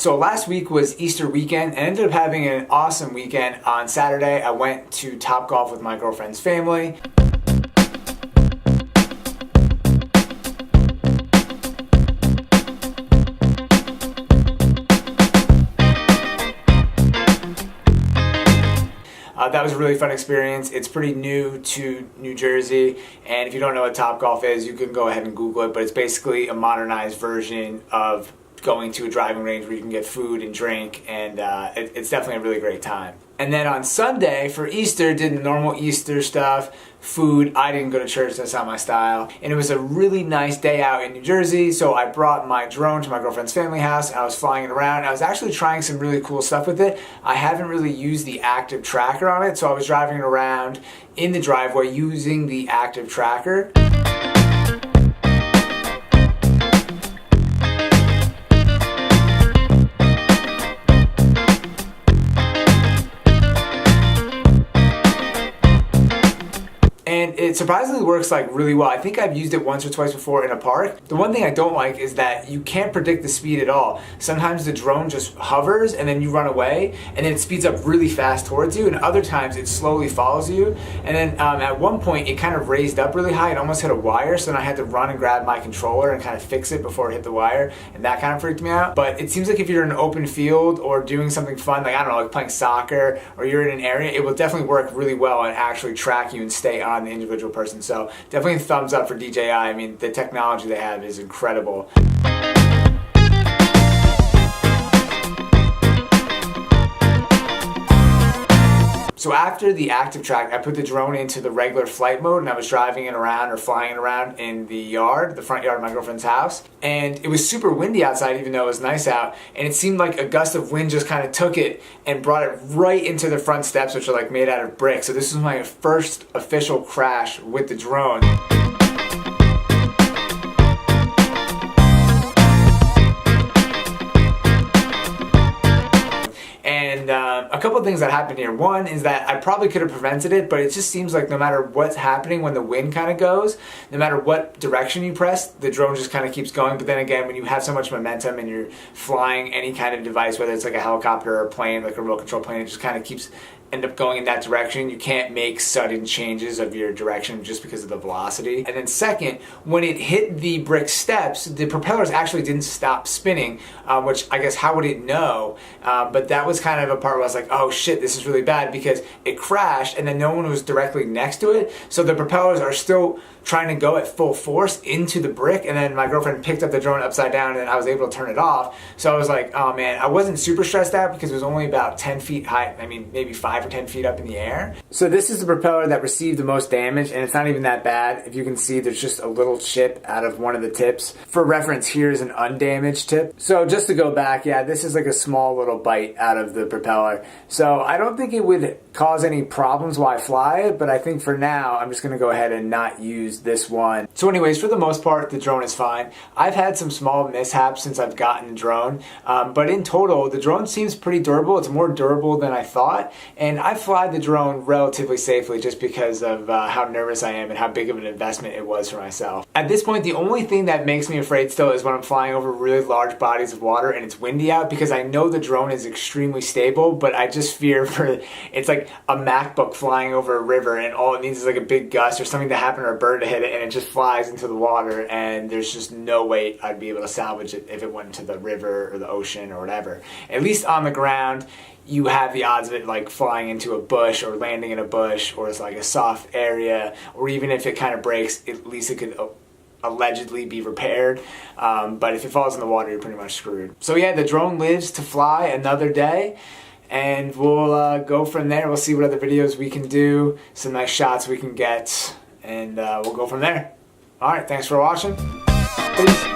So last week was Easter weekend and ended up having an awesome weekend. On Saturday, I went to Topgolf with my girlfriend's family. That was a really fun experience. It's pretty new to New Jersey, and if you don't know what Topgolf is, you can go ahead and Google it, but it's basically a modernized version of going to a driving range where you can get food and drink, and it's definitely a really great time. And then on Sunday for Easter, did the normal Easter stuff, food. I didn't go to church, that's not my style. And it was a really nice day out in New Jersey, so I brought my drone to my girlfriend's family house, and I was flying it around. I was actually trying some really cool stuff with it. I haven't really used the active tracker on it, so I was driving it around in the driveway using the active tracker. And it surprisingly works like really well. I think I've used it once or twice before in a park. The one thing I don't like is that you can't predict the speed at all. Sometimes the drone just hovers and then you run away and then it speeds up really fast towards you, and other times it slowly follows you. And then at one point it kind of raised up really high and almost hit a wire, so then I had to run and grab my controller and kind of fix it before it hit the wire, and that kind of freaked me out. But it seems like if you're in an open field or doing something fun, like I don't know, like playing soccer, or you're in an area, it will definitely work really well and actually track you and stay on the individual person. So definitely a thumbs up for DJI. I mean, the technology they have is incredible. So after the active track, I put the drone into the regular flight mode, and I was driving it around or flying it around in the yard, the front yard of my girlfriend's house. And it was super windy outside, even though it was nice out. And it seemed like a gust of wind just kind of took it and brought it right into the front steps, which are like made out of brick. So this was my first official crash with the drone. And a couple of things that happened here. One is that I probably could have prevented it, but it just seems like no matter what's happening when the wind kind of goes, no matter what direction you press, the drone just kind of keeps going. But then again, when you have so much momentum and you're flying any kind of device, whether it's like a helicopter or a plane, like a remote control plane, it just kind of keeps end up going in that direction. You can't make sudden changes of your direction just because of the velocity. And then second, when it hit the brick steps, the propellers actually didn't stop spinning, which I guess how would it know? But that was kind of a part where I was like, oh shit, this is really bad, because it crashed and then no one was directly next to it. So the propellers are still trying to go at full force into the brick, and then my girlfriend picked up the drone upside down and I was able to turn it off. So I was like, oh man, I wasn't super stressed out because it was only about 10 feet high, I mean maybe 5 or 10 feet up in the air. So this is the propeller that received the most damage, and it's not even that bad. If you can see, there's just a little chip out of one of the tips. For reference, here's an undamaged tip. So just to go back, yeah, this is like a small little bite out of the propeller. So I don't think it would cause any problems while I fly it, but I think for now I'm just gonna go ahead and not use this one. So anyways, for the most part, the drone is fine. I've had some small mishaps since I've gotten the drone, but in total, the drone seems pretty durable. It's more durable than I thought, and I fly the drone relatively safely just because of how nervous I am and how big of an investment it was for myself. At this point, the only thing that makes me afraid still is when I'm flying over really large bodies of water and it's windy out, because I know the drone is extremely stable, but I just fear for, it's like a MacBook flying over a river and all it needs is like a big gust or something to happen or a bird to hit it and it just flies into the water, and there's just no way I'd be able to salvage it if it went into the river or the ocean or whatever. At least on the ground, you have the odds of it like flying into a bush or landing in a bush, or it's like a soft area, or even if it kind of breaks, at least it could allegedly be repaired. But if it falls in the water, you're pretty much screwed. So yeah, the drone lives to fly another day, and we'll go from there. We'll see what other videos we can do, some nice shots we can get, and we'll go from there. Alright, thanks for watching. Peace.